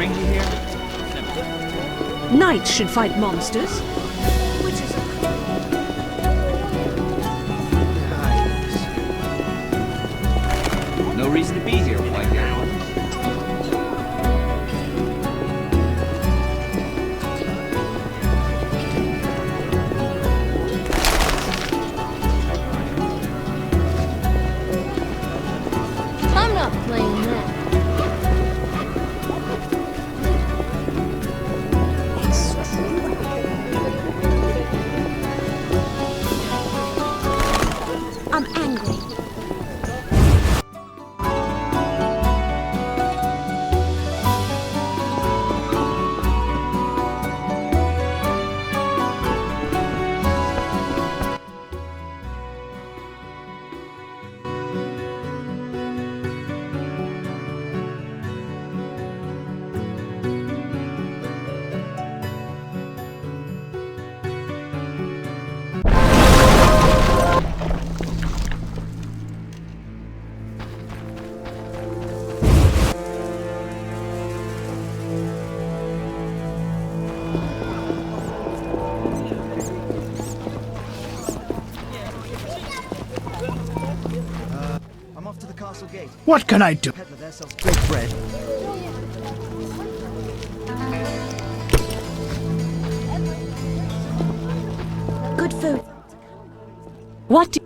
brings you here? Knights should fight monsters. Which is No reason to be here, White Geralt. I'm not playing that. I'm angry. I'm off to the castle gate. What can I do? Peddler there sells great bread. Good food. what?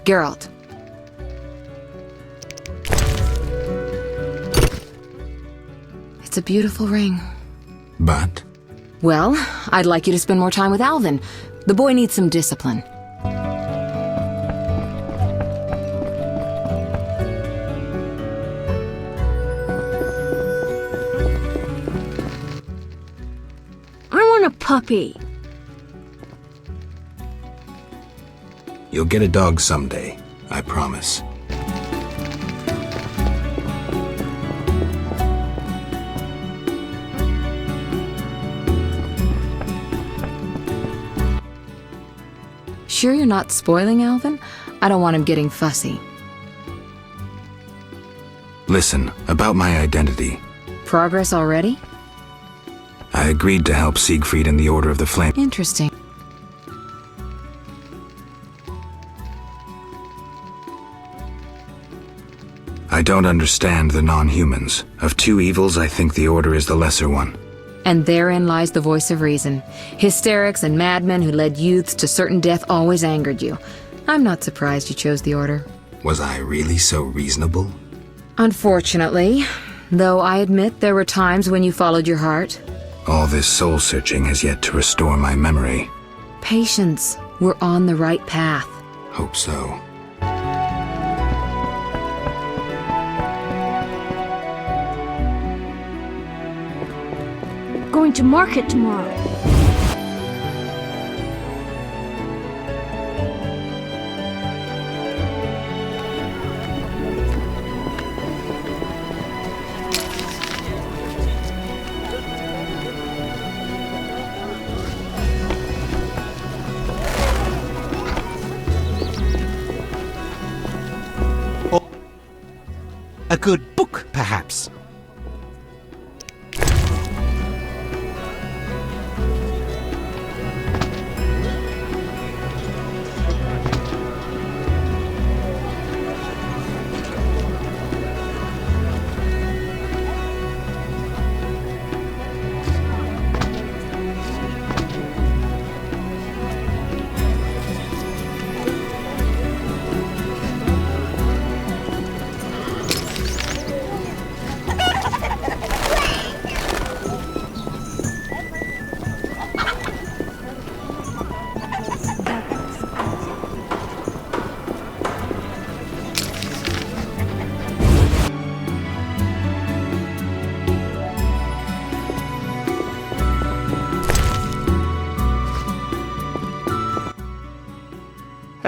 Geralt. It's a beautiful ring. But? Well, I'd like you to spend more time with Alvin. The boy needs some discipline. I want a puppy. You'll get a dog someday, I promise. Sure you're not spoiling Alvin? I don't want him getting fussy. Listen, about my identity. Progress already? I agreed to help Siegfried in the Order of the Flame. Interesting. I don't understand the non-humans. Of two evils, I think the Order is the lesser one. And therein lies the voice of reason. Hysterics and madmen who led youths to certain death always angered you. I'm not surprised you chose the Order. Was I really so reasonable? Unfortunately. Though I admit there were times when you followed your heart. All this soul-searching has yet to restore my memory. Patience. We're on the right path. Hope so. Going to market tomorrow. A good book, perhaps.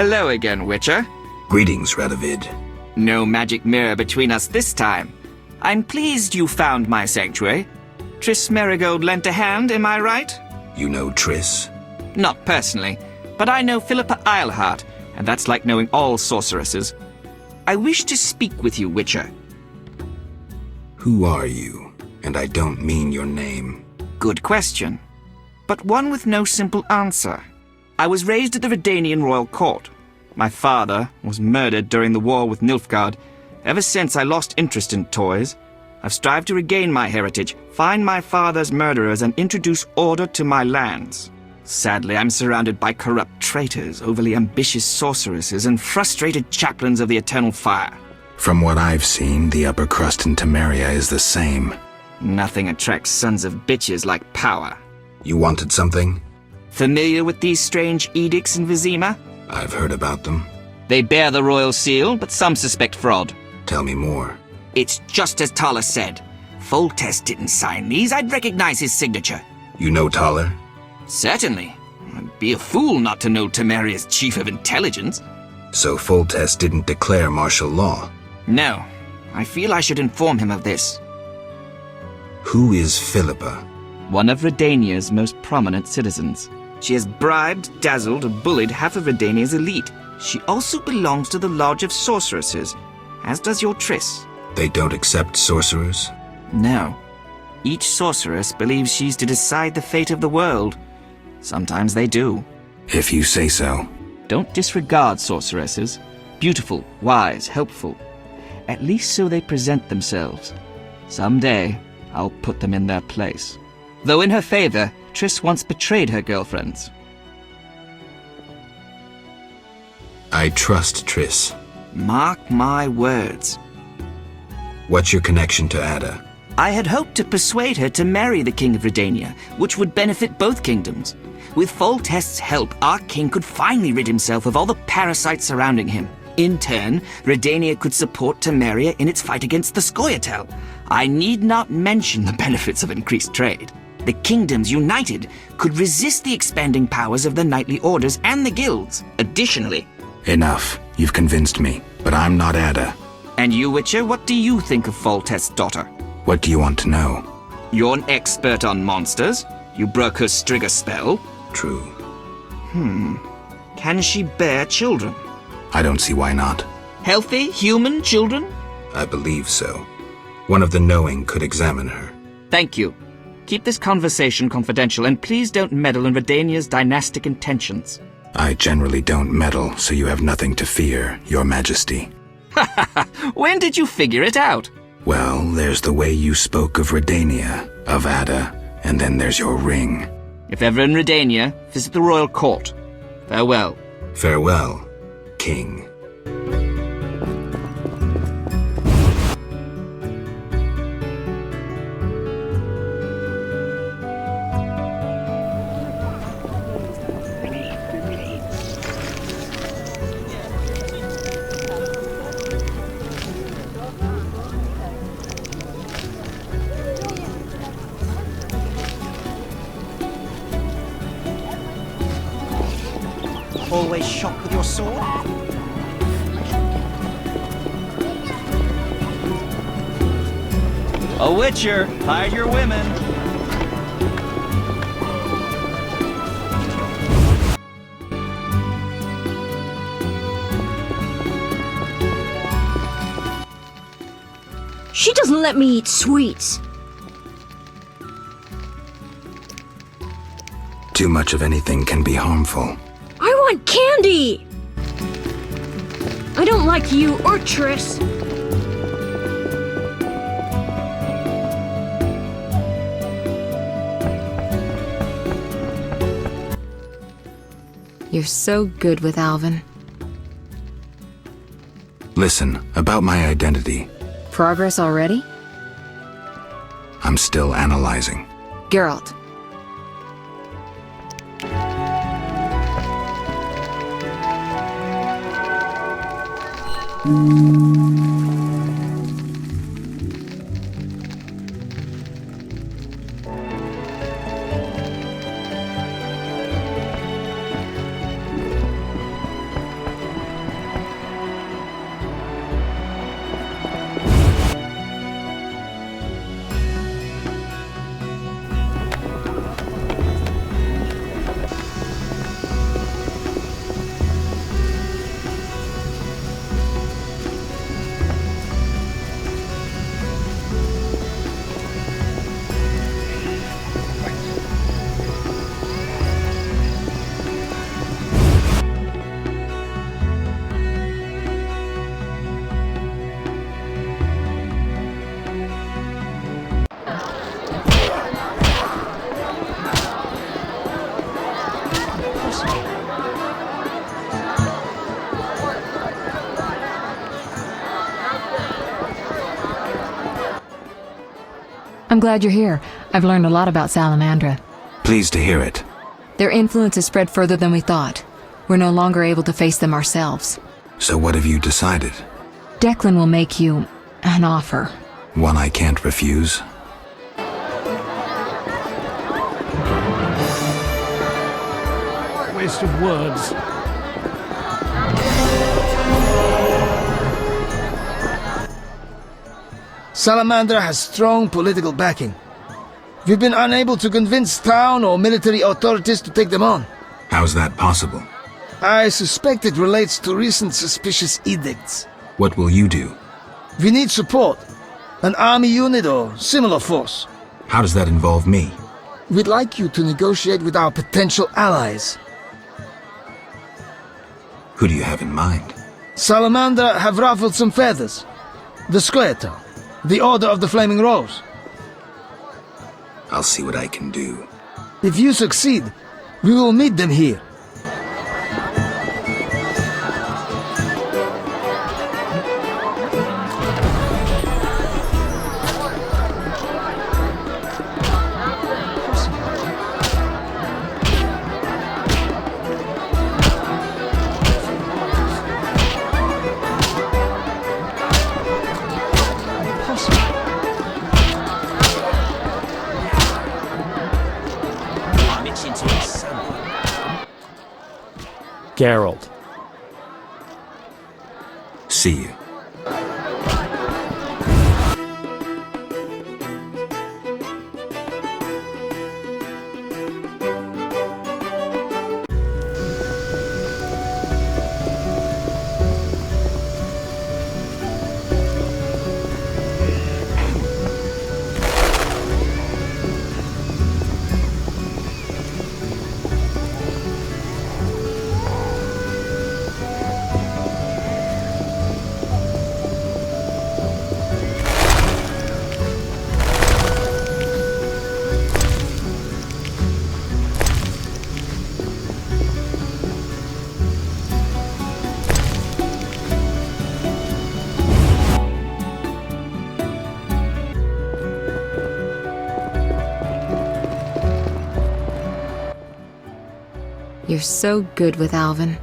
Hello again, Witcher. Greetings, Radovid. No magic mirror between us this time. I'm pleased you found my sanctuary. Triss Merigold lent a hand, am I right? You know Triss? Not personally, but I know Philippa Eilhart, and that's like knowing all sorceresses. I wish to speak with you, Witcher. Who are you? And I don't mean your name. Good question, but one with no simple answer. I was raised at the Redanian royal court. My father was murdered during the war with Nilfgaard. Ever since I lost interest in toys, I've strived to regain my heritage, find my father's murderers, and introduce order to my lands. Sadly, I'm surrounded by corrupt traitors, overly ambitious sorceresses, and frustrated chaplains of the Eternal Fire. From what I've seen, the upper crust in Temeria is the same. Nothing attracts sons of bitches like power. You wanted something? Familiar with these strange edicts in Vizima? I've heard about them. They bear the royal seal, but some suspect fraud. Tell me more. It's just as Tala said. Foltest didn't sign these. I'd recognize his signature. You know Taller? Certainly. I'd be a fool not to know Temeria's chief of intelligence. So Foltest didn't declare martial law? No. I feel I should inform him of this. Who is Philippa? One of Redania's most prominent citizens. She has bribed, dazzled, and bullied half of Redania's elite. She also belongs to the Lodge of Sorceresses, as does your Triss. They don't accept sorcerers? No. Each sorceress believes she's to decide the fate of the world. Sometimes they do. If you say so. Don't disregard sorceresses. Beautiful, wise, helpful. At least so they present themselves. Someday, I'll put them in their place. Though in her favor, Triss once betrayed her girlfriends. I trust Triss. Mark my words. What's your connection to Ada? I had hoped to persuade her to marry the King of Redania, which would benefit both kingdoms. With Foltest's help, our king could finally rid himself of all the parasites surrounding him. In turn, Redania could support Temeria in its fight against the Scoia'tael. I need not mention the benefits of increased trade. The kingdoms united could resist the expanding powers of the knightly orders and the guilds. Additionally... Enough. You've convinced me. But I'm not Ada. And you, Witcher, what do you think of Foltest's daughter? What do you want to know? You're an expert on monsters. You broke her Strigger spell. True. Can she bear children? I don't see why not. Healthy, human children? I believe so. One of the knowing could examine her. Thank you. Keep this conversation confidential, and please don't meddle in Redania's dynastic intentions. I generally don't meddle, so you have nothing to fear, Your Majesty. When did you figure it out? Well, there's the way you spoke of Redania, of Ada, and then there's your ring. If ever in Redania, visit the royal court. Farewell. Farewell, King. Always shot with your sword? A Witcher, hide your women. She doesn't let me eat sweets. Too much of anything can be harmful. I want candy! I don't like you or Triss. You're so good with Alvin. Listen, about my identity. Progress already? I'm still analyzing. Geralt. I'm glad you're here. I've learned a lot about Salamandra. Pleased to hear it. Their influence has spread further than we thought. We're no longer able to face them ourselves. So what have you decided? Declan will make you an offer. One I can't refuse? Waste of words. Salamandra has strong political backing. We've been unable to convince town or military authorities to take them on. How's that possible? I suspect it relates to recent suspicious edicts. What will you do? We need support. An army unit or similar force. How does that involve me? We'd like you to negotiate with our potential allies. Who do you have in mind? Salamandra have ruffled some feathers. The Skeleton, the Order of the Flaming Rose. I'll see what I can do. If you succeed, we will meet them here. Geralt. See you. You're so good with Alvin.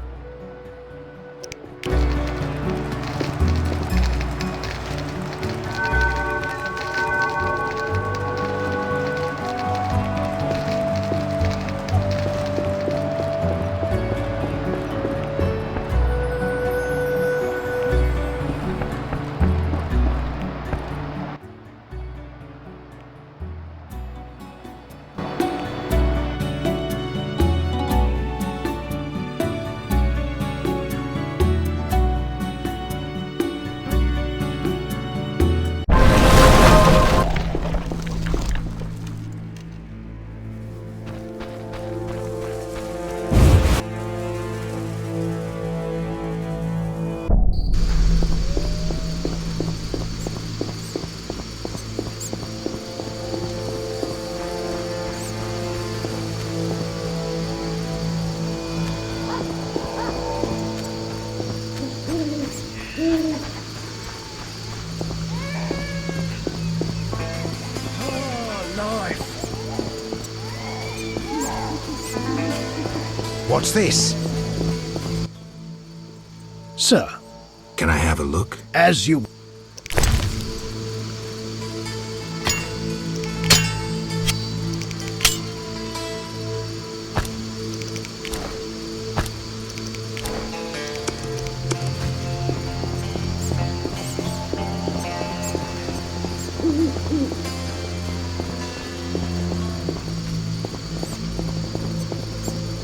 What's this? Sir, Can I have a look? as you...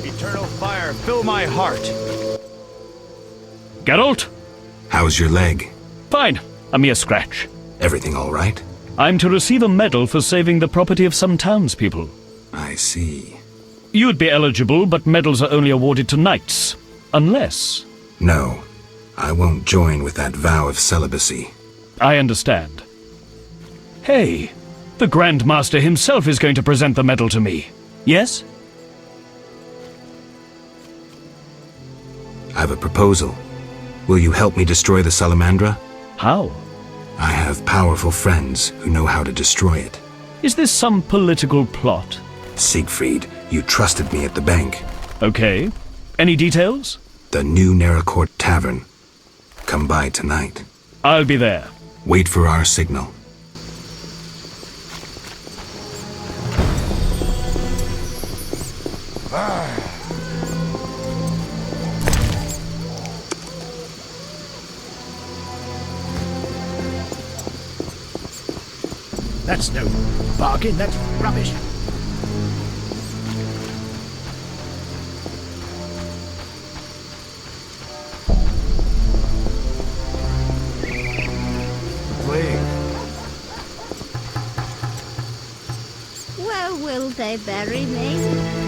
Eternal fire, fill my heart. Geralt? How's your leg? Fine. A mere scratch. Everything all right? I'm to receive a medal for saving the property of some townspeople. I see. You'd be eligible, but medals are only awarded to knights. Unless... No, I won't join with that vow of celibacy. I understand. Hey, the Grand Master himself is going to present the medal to me. Yes? I've a proposal. Will you help me destroy the Salamandra? How? I have powerful friends who know how to destroy it. Is this some political plot? Siegfried, you trusted me at the bank. Okay. Any details? The new Neracourt Tavern. Come by tonight. I'll be there. Wait for our signal. That's no bargain, that's rubbish. Where will they bury me?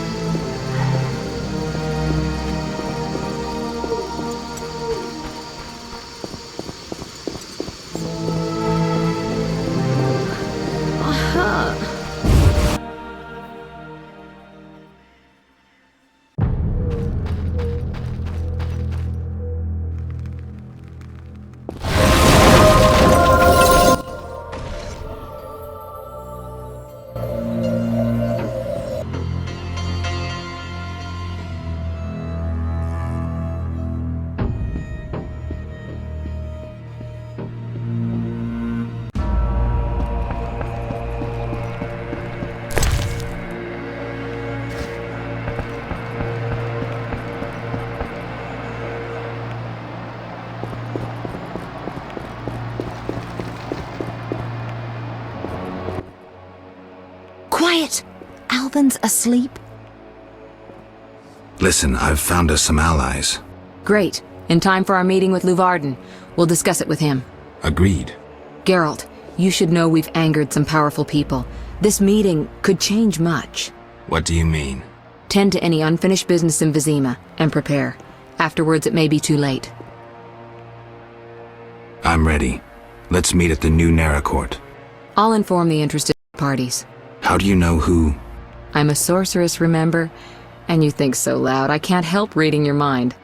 Quiet! Alvin's asleep. Listen, I've found us some allies. Great. In time for our meeting with Luvarden. We'll discuss it with him. Agreed. Geralt, you should know we've angered some powerful people. This meeting could change much. What do you mean? Tend to any unfinished business in Vizima, and prepare. Afterwards, it may be too late. I'm ready. Let's meet at the new Neracourt. I'll inform the interested parties. How do you know who? I'm a sorceress, remember? And you think so loud, I can't help reading your mind.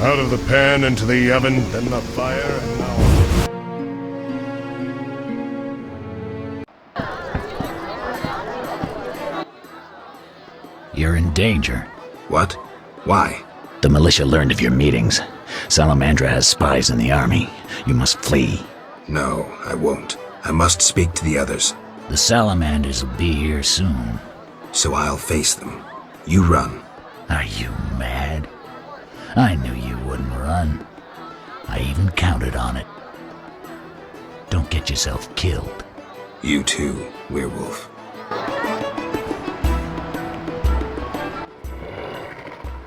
Out of the pan into the oven, then the fire, and now... You're in danger. What? Why? The militia learned of your meetings. Salamandra has spies in the army. You must flee. No, I won't. I must speak to the others. The Salamanders will be here soon. So I'll face them. You run. Are you mad? I knew you wouldn't run. I even counted on it. Don't get yourself killed. You too, werewolf.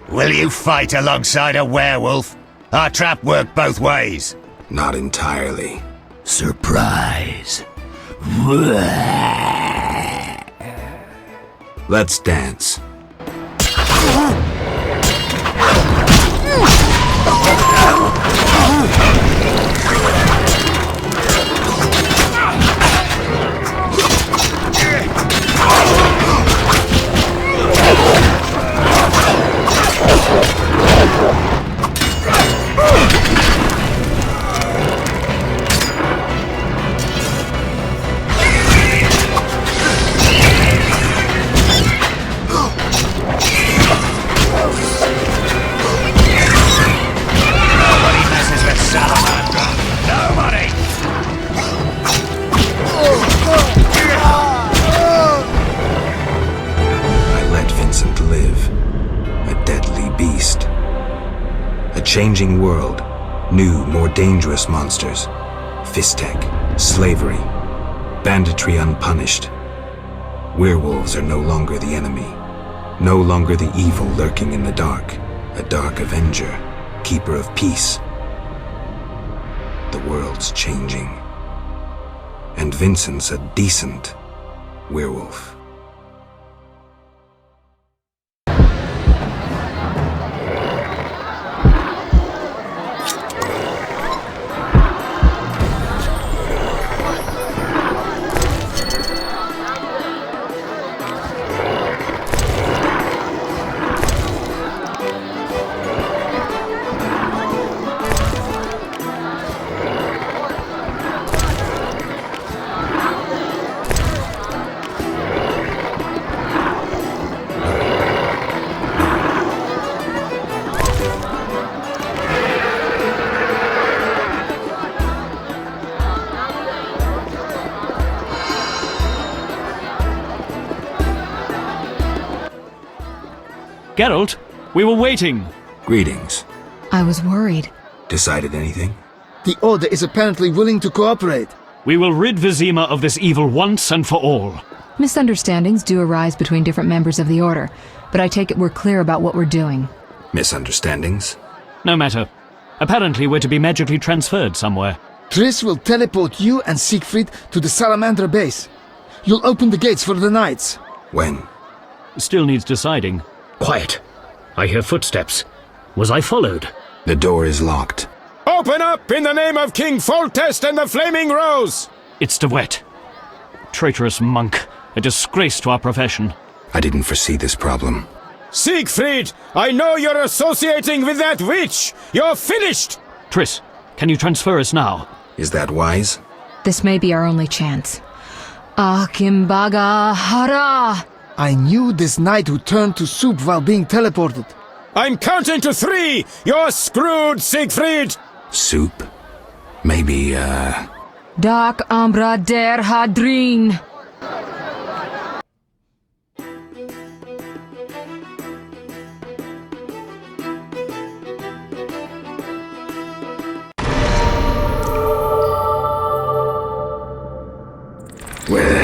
Will you fight alongside a werewolf? Our trap worked both ways. Not entirely. Surprise. Let's dance. Changing world, new, more dangerous monsters, Fistek, slavery, banditry unpunished. Werewolves are no longer the enemy, no longer the evil lurking in the dark, a dark avenger, keeper of peace. The world's changing, and Vincent's a decent werewolf. Geralt, we were waiting. Greetings. I was worried. Decided anything? The Order is apparently willing to cooperate. We will rid Vizima of this evil once and for all. Misunderstandings do arise between different members of the Order, but I take it we're clear about what we're doing. Misunderstandings? No matter. Apparently we're to be magically transferred somewhere. Triss will teleport you and Siegfried to the Salamandra base. You'll open the gates for the knights. When? Still needs deciding. Quiet. I hear footsteps. Was I followed? The door is locked. Open up in the name of King Foltest and the Flaming Rose! It's DeWet. Traitorous monk. A disgrace to our profession. I didn't foresee this problem. Siegfried, I know you're associating with that witch! You're finished! Triss, can you transfer us now? Is that wise? This may be our only chance. Akimbaga Hara! I knew this knight who turned to soup while being teleported. I'm counting to 3! You're screwed, Siegfried! Soup? Maybe, Dark Ambra der Hadrin! Where